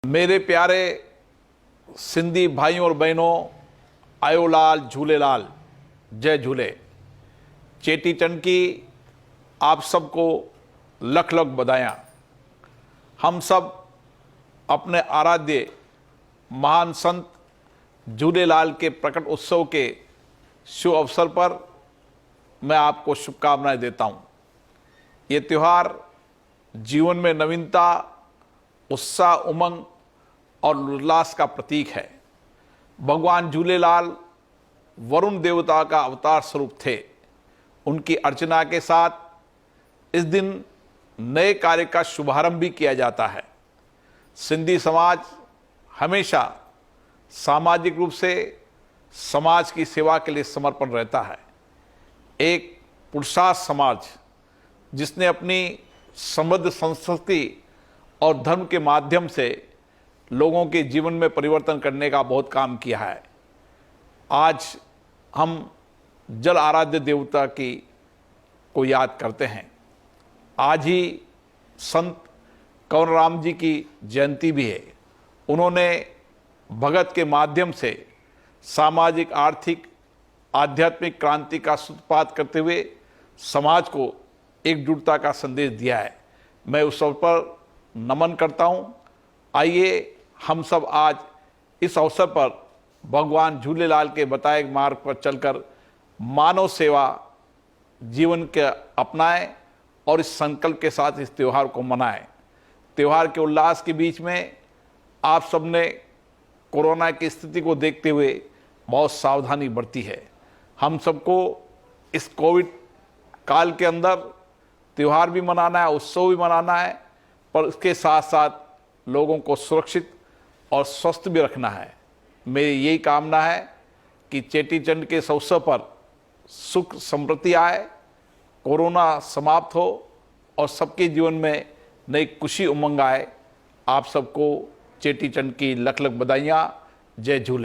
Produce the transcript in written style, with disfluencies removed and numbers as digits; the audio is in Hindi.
मेरे प्यारे सिंधी भाइयों और बहनों, आयोलाल झूलेलाल, जय झूले। चेटीचंड की आप सबको लख लख बधाइयाँ। हम सब अपने आराध्य महान संत झूलेलाल के प्रकट उत्सव के शुभ अवसर पर मैं आपको शुभकामनाएं देता हूँ। ये त्यौहार जीवन में नवीनता, उत्साह, उमंग और उल्लास का प्रतीक है। भगवान झूलेलाल वरुण देवता का अवतार स्वरूप थे। उनकी अर्चना के साथ इस दिन नए कार्य का शुभारंभ भी किया जाता है। सिंधी समाज हमेशा सामाजिक रूप से समाज की सेवा के लिए समर्पण रहता है। एक पुरुषार्थ समाज जिसने अपनी समृद्ध संस्कृति और धर्म के माध्यम से लोगों के जीवन में परिवर्तन करने का बहुत काम किया है। आज हम जल आराध्य देवता की को याद करते हैं। आज ही संत कंवरराम जी की जयंती भी है। उन्होंने भगत के माध्यम से सामाजिक, आर्थिक, आध्यात्मिक क्रांति का सूत्रपात करते हुए समाज को एकजुटता का संदेश दिया है। मैं उस अवसर पर नमन करता हूँ। आइए हम सब आज इस अवसर पर भगवान झूलेलाल के बताए मार्ग पर चलकर मानव सेवा जीवन के अपनाएं और इस संकल्प के साथ इस त्यौहार को मनाएं। त्यौहार के उल्लास के बीच में आप सबने कोरोना की स्थिति को देखते हुए बहुत सावधानी बरती है। हम सबको इस कोविड काल के अंदर त्यौहार भी मनाना है, उत्सव भी मनाना है, पर इसके साथ साथ लोगों को सुरक्षित और स्वस्थ भी रखना है। मेरी यही कामना है कि चेटीचंड के इस अवसर पर सुख समृद्धि आए, कोरोना समाप्त हो और सबके जीवन में नई खुशी उमंग आए। आप सबको चेटीचंड की लख लख बधाइयाँ। जय झूले।